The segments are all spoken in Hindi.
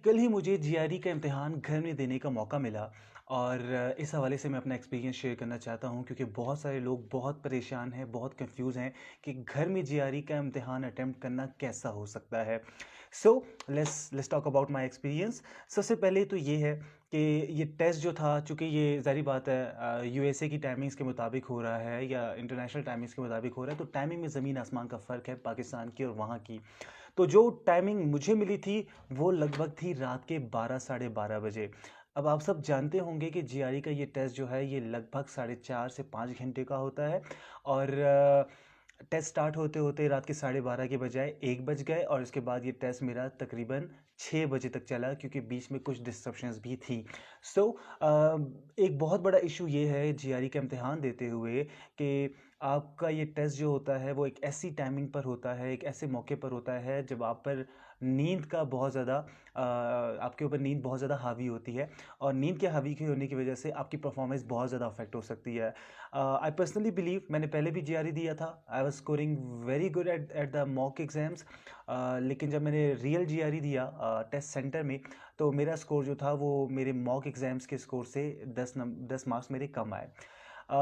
कल ही मुझे जीआरई का इम्तिहान घर में देने का मौका मिला और इस हवाले से मैं अपना एक्सपीरियंस शेयर करना चाहता हूँ क्योंकि बहुत सारे लोग बहुत परेशान हैं, बहुत कंफ्यूज हैं कि घर में जीआरई का इम्तिहान अटेम्प्ट करना कैसा हो सकता है। So let's talk about my experience. सबसे पहले तो ये है कि ये टेस्ट जो था, चूँकि ये ज़ाहिर बात है यूएसए की टाइमिंग्स के मुताबिक हो रहा है या इंटरनेशनल टाइमिंग्स के मुताबिक हो रहा है, तो टाइमिंग में ज़मीन आसमान का फ़र्क है पाकिस्तान की और वहाँ की। तो जो टाइमिंग मुझे मिली थी वो लगभग थी रात के 12 साढ़े 12 बजे। अब आप सब जानते होंगे कि जीआरई का ये टेस्ट जो है ये लगभग साढ़े 4 से 5 घंटे का होता है और टेस्ट स्टार्ट होते होते रात के साढ़े 12 के बजाय 1 बज गए और इसके बाद ये टेस्ट मेरा तकरीबन 6 बजे तक चला क्योंकि बीच में कुछ डिस्ट्रप्शंस भी थी। सो एक बहुत बड़ा इशू ये है जीआरई का इम्तिहान देते हुए कि आपका ये टेस्ट जो होता है वो एक ऐसी टाइमिंग पर होता है, एक ऐसे मौके पर होता है जब आप पर नींद का बहुत ज़्यादा आपके ऊपर नींद बहुत ज़्यादा हावी होती है और नींद के हावी के होने की वजह से आपकी परफॉर्मेंस बहुत ज़्यादा अफेक्ट हो सकती है। आई पर्सनली बिलीव, मैंने पहले भी जीआरई दिया था, I was scoring very good at at the mock exams. लेकिन जब मैंने रियल जीआरई दिया टेस्ट सेंटर में, तो मेरा स्कोर जो था वो मेरे मॉक एग्जाम्स के स्कोर से 10 मार्क्स मेरे कम आए। अ,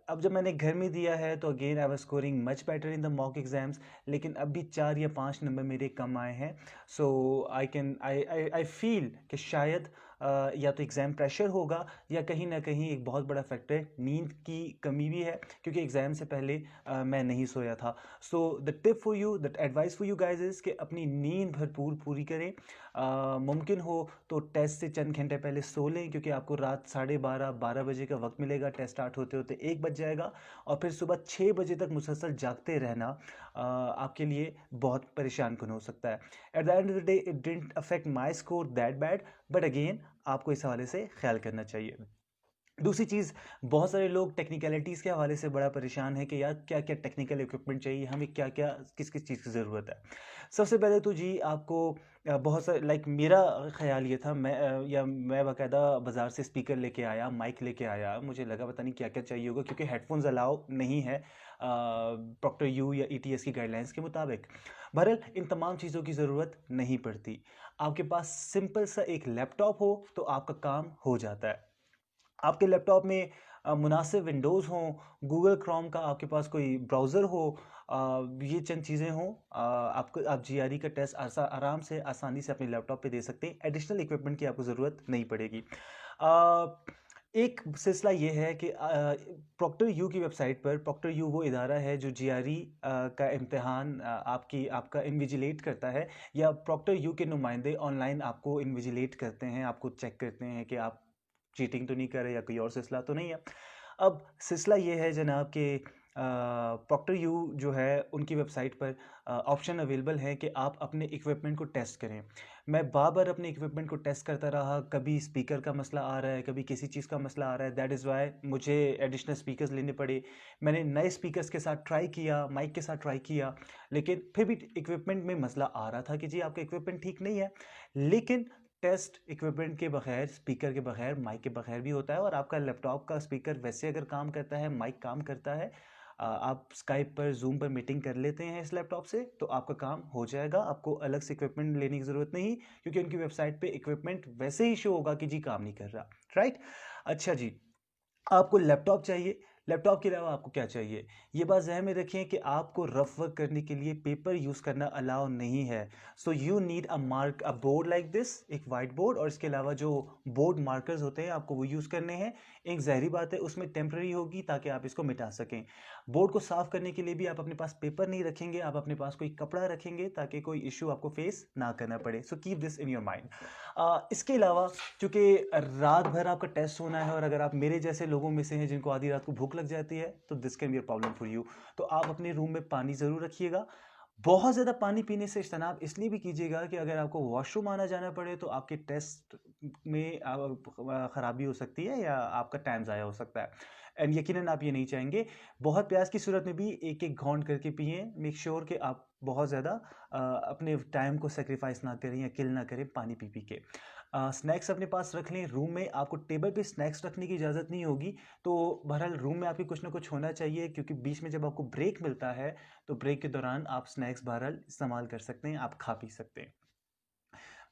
अब जब मैंने घर में दिया है तो again I was scoring much better in the mock exams, लेकिन अब भी 4 या 5 नंबर मेरे कम आए हैं। सो आई फील कि शायद या तो एग्ज़ाम प्रेशर होगा या कहीं ना कहीं एक बहुत बड़ा फैक्टर नींद की कमी भी है क्योंकि एग्ज़ाम से पहले मैं नहीं सोया था। So the tip for you, the advice for you guys is कि अपनी नींद भरपूर पूरी करें। मुमकिन हो तो टेस्ट से चंद घंटे पहले सो लें क्योंकि आपको रात साढ़े 12 बजे का वक्त मिलेगा, टेस्ट स्टार्ट होते होते 1 बज जाएगा और फिर सुबह 6 बजे तक मुसलसल जागते रहना आपके लिए बहुत परेशान कुन हो सकता है। Eight the end of the day it didn't affect my score that bad, but again आपको इस हवाले से ख्याल करना चाहिए। दूसरी चीज़, बहुत सारे लोग टेक्निकलिटीज़ के हवाले से बड़ा परेशान है कि यार क्या क्या टेक्निकल इक्विपमेंट चाहिए, हमें क्या क्या किस किस चीज़ की ज़रूरत है। सबसे पहले तो जी आपको बहुत सारे लाइक मेरा ख्याल ये था, मैं बाकायदा बाज़ार से स्पीकर लेके आया, माइक लेके आया, मुझे लगा पता नहीं क्या क्या चाहिए होगा क्योंकि हेडफोन्स अलाउ नहीं है प्रॉक्टर यू या ईटीएस की गाइडलाइंस के मुताबिक। बहरहाल इन तमाम चीज़ों की ज़रूरत नहीं पड़ती। आपके पास सिंपल सा एक लैपटॉप हो तो आपका काम हो जाता है। आपके लैपटॉप में मुनासिब विंडोज़ हों, गूगल क्रोम का आपके पास कोई ब्राउज़र हो, ये चंद चीज़ें हों, आपको आप जीआरई का टेस्ट आराम से आसानी से अपने लैपटॉप पे दे सकते हैं। एडिशनल इक्विपमेंट की आपको ज़रूरत नहीं पड़ेगी। एक सिलसिला ये है कि प्रॉक्टर यू की वेबसाइट पर, प्रॉक्टर यू वो इदारा है जो जीआरई का इम्तिहान आपका इन्विजिलेट करता है, या प्रॉक्टर यू के नुमाइंदे ऑनलाइन आपको इन्विजिलेट करते हैं, आपको चेक करते हैं कि आप चीटिंग तो नहीं कर रहे या कोई और सिलसिला तो नहीं है। अब सिलसिला ये है जनाब कि प्रॉक्टर यू जो है उनकी वेबसाइट पर ऑप्शन अवेलेबल है कि आप अपने इक्विपमेंट को टेस्ट करें। मैं बार-बार अपने इक्विपमेंट को टेस्ट करता रहा, कभी स्पीकर का मसला आ रहा है, कभी किसी चीज़ का मसला आ रहा है, दैट इज़ व्हाई मुझे एडिशनल स्पीकर्स लेने पड़े। मैंने नए स्पीकर्स के साथ ट्राई किया, माइक के साथ ट्राई किया, लेकिन फिर भी इक्विपमेंट में मसला आ रहा था कि जी आपका इक्विपमेंट ठीक नहीं है। लेकिन टेस्ट इक्विपमेंट के बगैर, स्पीकर के बगैर, माइक के बगैर भी होता है और आपका लैपटॉप का स्पीकर वैसे अगर काम करता है, माइक काम करता है, आप स्काइप पर, ज़ूम पर मीटिंग कर लेते हैं इस लैपटॉप से, तो आपका काम हो जाएगा। आपको अलग से इक्विपमेंट लेने की ज़रूरत नहीं, क्योंकि उनकी वेबसाइट पे इक्विपमेंट वैसे ही शो होगा कि जी काम नहीं कर रहा, राइट? अच्छा जी, आपको लैपटॉप चाहिए, लैपटॉप के अलावा आपको क्या चाहिए? ये बात ज़हन में रखें कि आपको रफ वर्क करने के लिए पेपर यूज़ करना अलाउ नहीं है। So you need a board like this, एक व्हाइट बोर्ड, और इसके अलावा जो बोर्ड मार्कर्स होते हैं आपको वो यूज़ करने हैं। एक ज़ाहिरी बात है उसमें टेम्परेरी होगी ताकि आप इसको मिटा सकें। बोर्ड को साफ़ करने के लिए भी आप अपने पास पेपर नहीं रखेंगे, आप अपने पास कोई कपड़ा रखेंगे ताकि कोई इश्यू आपको फेस ना करना पड़े। So keep this in your mind. इसके अलावा चूँकि रात भर आपका टेस्ट होना है और अगर आप मेरे जैसे लोगों में से हैं जिनको आधी रात को भूख लग जाती है, तो this can be a problem for you. तो आप अपने रूम में पानी ज़रूर रखिएगा। बहुत ज़्यादा पानी पीने से इज्तनाब इसलिए भी कीजिएगा कि अगर आपको वॉशरूम आना जाना पड़े तो आपके टेस्ट में ख़राबी हो सकती है या आपका टाइम ज़ाया हो सकता है, एंड यकीनन आप ये नहीं चाहेंगे। बहुत प्यास की सूरत में भी एक एक घौंट करके पिएं। मेक श्योर कि आप बहुत ज़्यादा अपने टाइम को सेक्रीफाइस ना करें या किल ना करें पानी पी पी के। स्नैक्स अपने पास रख लें। रूम में आपको टेबल पे स्नैक्स रखने की इजाज़त नहीं होगी, तो बहरहाल रूम में आपके कुछ ना कुछ होना चाहिए, क्योंकि बीच में जब आपको ब्रेक मिलता है तो ब्रेक के दौरान आप स्नैक्स बहरहाल इस्तेमाल कर सकते हैं, आप खा पी सकते हैं।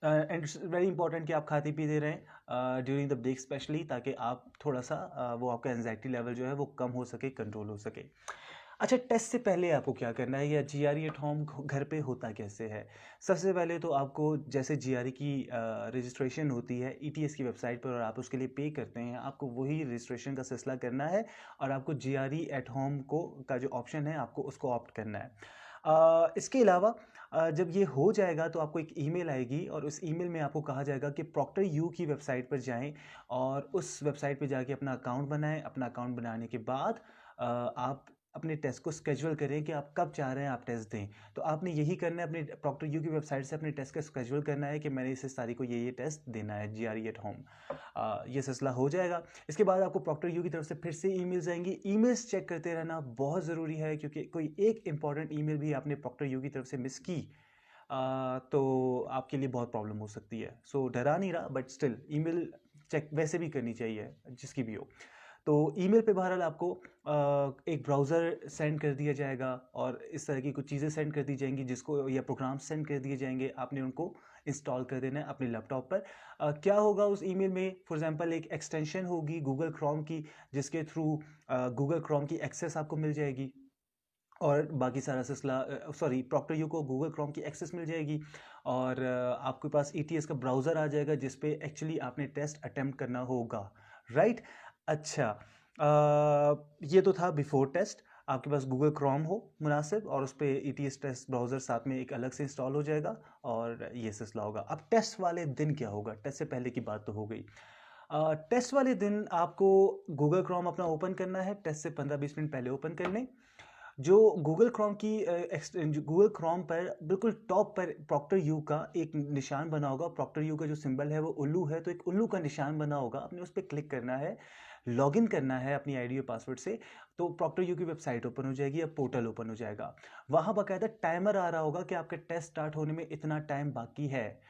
एंड इट्स वेरी इंपॉर्टेंट कि आप खाते पीते रहें ड्यूरिंग द ब्रेक स्पेशली, ताकि आप थोड़ा सा वो आपका एंजाइटी लेवल जो है वो कम हो सके, कंट्रोल हो सके। अच्छा, टेस्ट से पहले आपको क्या करना है, या जीआरई एट होम घर पे होता कैसे है? सबसे पहले तो आपको, जैसे जीआरई की रजिस्ट्रेशन होती है ईटीएस की वेबसाइट पर और आप उसके लिए पे करते हैं, आपको वही रजिस्ट्रेशन का सिलसिला करना है और आपको जीआरई एट होम को का जो ऑप्शन है आपको उसको ऑप्ट करना है। इसके अलावा जब ये हो जाएगा तो आपको एक ईमेल आएगी और उस ईमेल में आपको कहा जाएगा कि प्रॉक्टर यू की वेबसाइट पर जाएं और उस वेबसाइट पे जाके अपना अकाउंट बनाएं। अपना अकाउंट बनाने के बाद आप अपने टेस्ट को स्केड्यूल करें कि आप कब चाह रहे हैं आप टेस्ट दें। तो आपने यही करना है, अपने प्रॉक्टर यू की वेबसाइट से अपने टेस्ट का स्केड्यूल करना है कि मैंने इस तारीख को ये टेस्ट देना है जीआरई एट होम। ये सिलसिला हो जाएगा। इसके बाद आपको प्रॉक्टर यू की तरफ से फिर से ईमेल्स आएंगी। ईमेल्स चेक करते रहना बहुत ज़रूरी है, क्योंकि कोई एक इंपॉर्टेंट ईमेल भी आपने प्रॉक्टर यू की तरफ से मिस की तो आपके लिए बहुत प्रॉब्लम हो सकती है। सो डरा नहीं रहा, बट स्टिल ईमेल चेक वैसे भी करनी चाहिए जिसकी भी हो। तो ईमेल पे बहरहाल आपको एक ब्राउज़र सेंड कर दिया जाएगा और इस तरह की कुछ चीज़ें सेंड कर दी जाएंगी, जिसको या प्रोग्राम सेंड कर दिए जाएंगे, आपने उनको इंस्टॉल कर देना है अपने लैपटॉप पर। क्या होगा उस ईमेल में, फॉर एग्जांपल एक एक्सटेंशन होगी गूगल क्रोम की, जिसके थ्रू गूगल क्रोम की एक्सेस आपको मिल जाएगी और बाकी सारा सिलसिला, सॉरी, प्रॉक्टर यू को गूगल क्रोम की एक्सेस मिल जाएगी और आपके पास ईटीएस का ब्राउज़र आ जाएगा जिस पे एक्चुअली आपने टेस्ट अटेम्प्ट करना होगा, राइट? अच्छा, ये तो था बिफोर टेस्ट। आपके पास गूगल क्रोम हो मुनासिब और उस पर ईटीएस टेस्ट ब्राउज़र साथ में एक अलग से इंस्टॉल हो जाएगा और ये सिलसिला होगा। अब टेस्ट वाले दिन क्या होगा? टेस्ट से पहले की बात तो हो गई। टेस्ट वाले दिन आपको गूगल क्रोम अपना ओपन करना है, टेस्ट से 15-20 मिनट पहले ओपन कर लें। जो गूगल क्रोम की गूगल क्रोम पर बिल्कुल टॉप पर प्रॉक्टर यू का एक निशान बना होगा। प्रॉक्टर यू का जो सिंबल है वो उल्लू है, तो एक उल्लू का निशान बना होगा, आपने उस पर क्लिक करना है, लॉगिन करना है अपनी आईडी और पासवर्ड से। तो प्रॉक्टर यू की वेबसाइट ओपन हो जाएगी या पोर्टल ओपन हो जाएगा। वहाँ बाकायदा टाइमर आ रहा होगा कि आपका टेस्ट स्टार्ट होने में इतना टाइम बाकी है।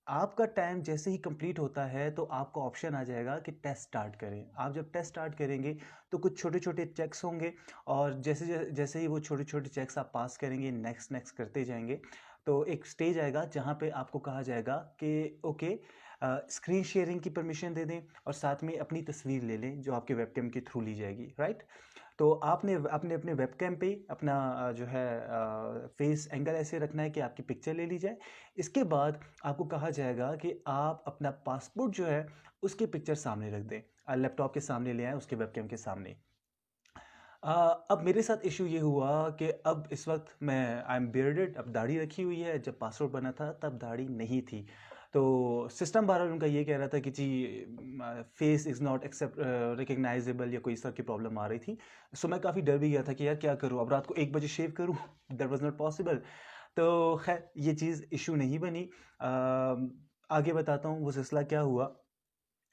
आपका टाइम जैसे ही कंप्लीट होता है तो आपको ऑप्शन आ जाएगा कि टेस्ट स्टार्ट करें। आप जब टेस्ट स्टार्ट करेंगे तो कुछ छोटे छोटे चेक्स होंगे और जैसे जैसे ही वो छोटे छोटे चेक्स आप पास करेंगे, नेक्स्ट नेक्स्ट करते जाएंगे, तो एक स्टेज आएगा जहाँ पे आपको कहा जाएगा कि ओके, स्क्रीन शेयरिंग की परमिशन दे दें और साथ में अपनी तस्वीर ले लें जो आपके वेबकैम के थ्रू ली जाएगी, राइट? तो आपने आपने अपने वेबकैम पे अपना जो है फेस एंगल ऐसे रखना है कि आपकी पिक्चर ले ली जाए। इसके बाद आपको कहा जाएगा कि आप अपना पासपोर्ट जो है उसकी पिक्चर सामने रख दें, लैपटॉप के सामने ले आएँ उसके वेबकैम के सामने। अब मेरे साथ इशू ये हुआ कि अब इस वक्त मैं आई एम बियर्डेड, अब दाढ़ी रखी हुई है, जब पासपोर्ट बना था तब दाढ़ी नहीं थी। तो सिस्टम बहरहाल उनका ये कह रहा था कि जी face is not except recognizable या कोई इस तरह की प्रॉब्लम आ रही थी। सो मैं काफ़ी डर भी गया था कि यार क्या करूँ, अब रात को 1 बजे शेव करूँ दैट वाज नॉट पॉसिबल। तो खैर ये चीज़ इशू नहीं बनी। आगे बताता हूँ वो सिलसिला क्या हुआ।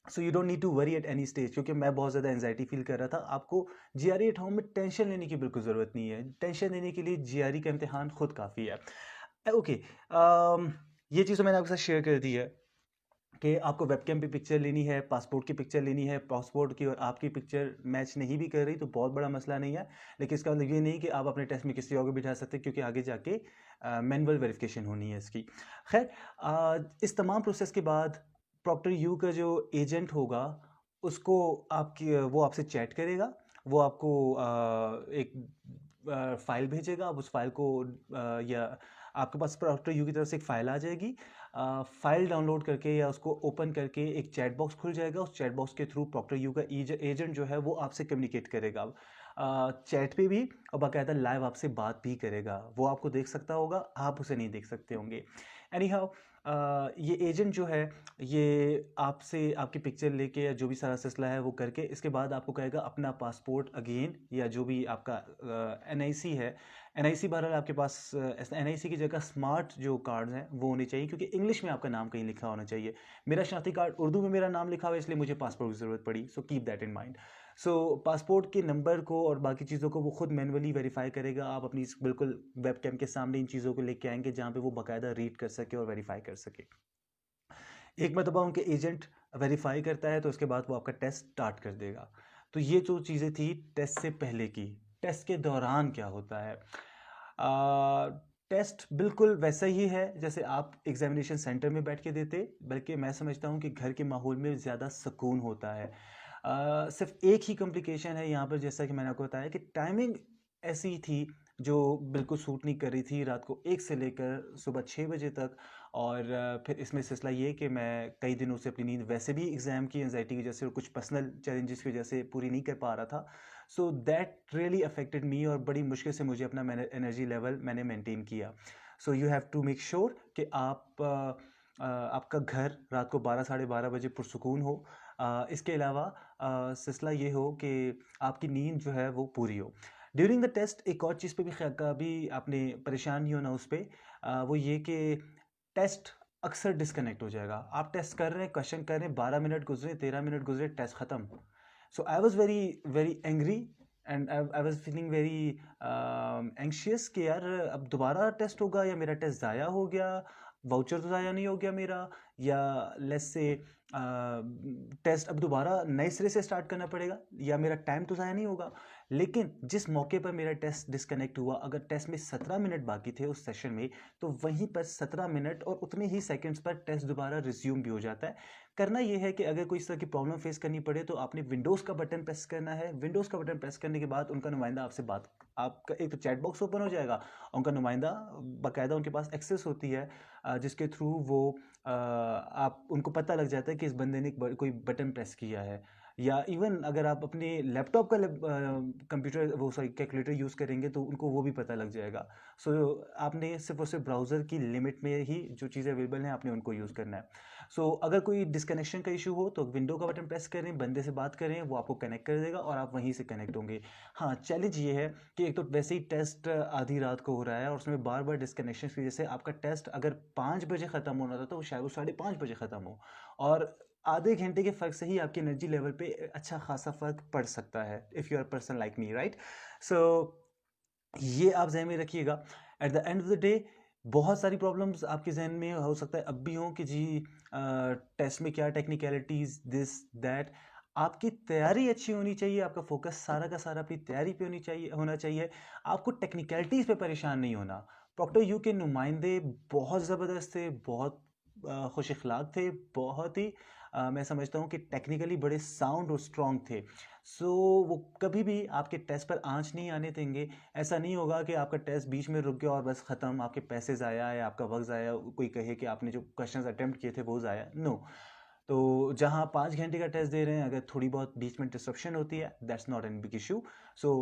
So you don't need to worry at any stage, क्योंकि मैं बहुत ज़्यादा एंजाइटी फील कर रहा था। आपको जीआरई एट होम में टेंशन लेने की बिल्कुल ज़रूरत नहीं है। टेंशन लेने के लिए जीआरई का इम्तिहान खुद काफ़ी है। ओके, ये चीज़ तो मैंने आपके साथ शेयर कर दी है कि आपको वेबकैम पे पिक्चर लेनी है, पासपोर्ट की पिक्चर लेनी है, पासपोर्ट की और आपकी पिक्चर मैच नहीं भी कर रही तो बहुत बड़ा मसला नहीं है। लेकिन इसका मतलब ये नहीं कि आप अपने टेस्ट में किसी और को बिठा सकते, क्योंकि आगे जाके मैनुअल वेरिफिकेशन होनी है इसकी। खैर, इस तमाम प्रोसेस के बाद प्रॉक्टर यू का जो एजेंट होगा उसको आपकी वो आपसे चैट करेगा। वो आपको एक फाइल भेजेगा। आप उस फाइल को या आपके पास प्रॉक्टर यू की तरफ से एक फ़ाइल आ जाएगी। फाइल डाउनलोड करके या उसको ओपन करके एक चैट बॉक्स खुल जाएगा। उस चैट बॉक्स के थ्रू प्रॉक्टर यू का एजेंट जो है वो आपसे कम्युनिकेट करेगा, चैट पे भी, और बाकायदा लाइव आपसे बात भी करेगा। वो आपको देख सकता होगा, आप उसे नहीं देख सकते होंगे। एनी हाउ, ये एजेंट जो है ये आपसे आपकी पिक्चर लेके या जो भी सारा सिलसिला है वो करके इसके बाद आपको कहेगा अपना पासपोर्ट अगेन, या जो भी आपका एनआईसी है। एनआईसी बहरहाल आपके पास एनआईसी की जगह स्मार्ट जो कार्ड्स हैं वो होने चाहिए, क्योंकि इंग्लिश में आपका नाम कहीं लिखा होना चाहिए। मेरा शनाख्ती कार्ड उर्दू में मेरा नाम लिखा हुआ है, इसलिए मुझे पासपोर्ट की ज़रूरत पड़ी। So keep that in mind. So passport के नंबर को और बाकी चीज़ों को वो खुद मैनुअली वेरीफाई करेगा। आप अपनी बिल्कुल वेबकैम के सामने इन चीज़ों को लेके आएंगे जहाँ पे वो बाकायदा रीड कर सके और वेरीफाई कर सके। एक मरतबा उनके एजेंट वेरीफाई करता है तो उसके बाद वो आपका टेस्ट स्टार्ट कर देगा। तो ये जो चीज़ें थी टेस्ट से पहले की। टेस्ट के दौरान क्या होता है? टेस्ट बिल्कुल वैसा ही है जैसे आप एग्जामिनेशन सेंटर में बैठ के देते, बल्कि मैं समझता हूँ कि घर के माहौल में ज़्यादा सुकून होता है। सिर्फ एक ही कॉम्प्लिकेशन है यहाँ पर, जैसा कि मैंने आपको बताया कि टाइमिंग ऐसी थी जो बिल्कुल सूट नहीं कर रही थी, रात को 1 से लेकर सुबह 6 बजे तक। और फिर इसमें सिलसिला ये कि मैं कई दिनों से अपनी नींद वैसे भी एग्ज़ाम की एंजाइटी की वजह से और कुछ पर्सनल चैलेंजेस की वजह से पूरी नहीं कर पा रहा था। सो दैट रियली अफेक्टेड मी, और बड़ी मुश्किल से मुझे अपना मैंने एनर्जी लेवल मैंने मेंटेन किया। So you have to make sure कि आपका घर रात को 12 साढ़े 12 बजे पुरसुकून हो। इसके अलावा सिलसिला ये हो कि आपकी नींद जो है वो पूरी हो। ड्यूरिंग द टेस्ट एक और चीज़ पे भी कभी आपने परेशान नहीं होना उस पे, वो ये कि टेस्ट अक्सर डिस्कनेक्ट हो जाएगा। आप टेस्ट कर रहे हैं, क्वेश्चन कर रहे हैं, 12 मिनट गुजरे, 13 मिनट गुजरे, टेस्ट ख़त्म। So I was very very angry and I was feeling very anxious कि यार अब दोबारा टेस्ट होगा या मेरा टेस्ट ज़ाया हो गया, वाउचर तो ज़ाया नहीं हो गया मेरा, या लेट्स से टेस्ट अब दोबारा नए सिरे से स्टार्ट करना पड़ेगा, या मेरा टाइम तो ज़ाया नहीं होगा। लेकिन जिस मौके पर मेरा टेस्ट डिस्कनेक्ट हुआ, अगर टेस्ट में 17 मिनट बाकी थे उस सेशन में, तो वहीं पर 17 मिनट और उतने ही सेकंड्स पर टेस्ट दोबारा रिज्यूम भी हो जाता है। करना ये है कि अगर कोई इस तरह की प्रॉब्लम फेस करनी पड़े तो आपने विंडोज़ का बटन प्रेस करना है। विंडोज़ का बटन प्रेस करने के बाद उनका नुमाइंदा आपसे बात, आपका एक तो चैट बॉक्स ओपन हो जाएगा, उनका नुमाइंदा बाकायदा उनके पास एक्सेस होती है, जिसके थ्रू वो आप उनको पता लग जाता है कि इस बंदे ने कोई बटन प्रेस किया है। या इवन अगर आप अपने लैपटॉप का कंप्यूटर वो सॉरी कैलकुलेटर यूज़ करेंगे तो उनको वो भी पता लग जाएगा। सो आपने सिर्फ और सिर्फ ब्राउज़र की लिमिट में ही जो चीज़ें अवेलेबल हैं आपने उनको यूज़ करना है। सो अगर कोई डिस्कनेक्शन का इशू हो तो विंडो का बटन प्रेस करें, बंदे से बात करें, वो आपको कनेक्ट कर देगा और आप वहीं से कनेक्ट होंगे। हाँ, चैलेंज ये है कि एक तो वैसे ही टेस्ट आधी रात को हो रहा है और उसमें बार बार डिस्कनेक्शन की वजह से आपका टेस्ट अगर 5 बजे ख़त्म होना था तो शायद वो 5:30 बजे ख़त्म हो, और आधे घंटे के फ़र्क से ही आपकी एनर्जी लेवल पे अच्छा खासा फ़र्क पड़ सकता है, if you are person like me, right? So ये आप ज़हन में रखिएगा। At the end of the day बहुत सारी प्रॉब्लम्स आपके ज़हन में हो सकता है अब भी हों कि जी टेस्ट में क्या टेक्निकलिटीज़ दिस दैट। आपकी तैयारी अच्छी होनी चाहिए, आपका फोकस सारा का सारा अपनी तैयारी पे होना चाहिए। आपको टेक्निकलिटीज़ पे परेशान नहीं होना। प्रॉक्टर यू के नुमाइंदे बहुत ज़बरदस्त थे, बहुत खुश अखलाक थे, बहुत ही मैं समझता हूँ कि टेक्निकली बड़े साउंड और स्ट्रॉन्ग थे। सो वो कभी भी आपके टेस्ट पर आँच नहीं आने देंगे। ऐसा नहीं होगा कि आपका टेस्ट बीच में रुक गया और बस ख़त्म, आपके पैसे ज़ाया या आपका वक़्त ज़ाया, कोई कहे कि आपने जो क्वेश्चंस अटेम्प्ट किए थे वो ज़ाया, नो। तो जहाँ 5 घंटे का टेस्ट दे रहे हैं, अगर थोड़ी बहुत बीच में डिसरप्शन होती है, that's not an big issue. So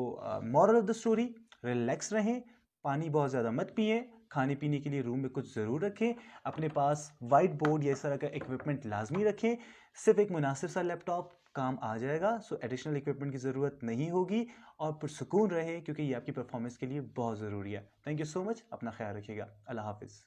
moral of the story, relax रहें, पानी बहुत ज़्यादा मत पिएँ, खाने-पीने के लिए रूम में कुछ ज़रूर रखें, अपने पास व्हाइट बोर्ड या इस तरह का इक्विपमेंट लाज़मी रखें, सिर्फ़ एक मुनासिब सा लैपटॉप काम आ जाएगा, सो एडिशनल इक्विपमेंट की ज़रूरत नहीं होगी, और पुरसुकून रहें क्योंकि ये आपकी परफॉर्मेंस के लिए बहुत ज़रूरी है। थैंक यू सो मच, अपना ख्याल रखिएगा। अल्लाह हाफ़िज़।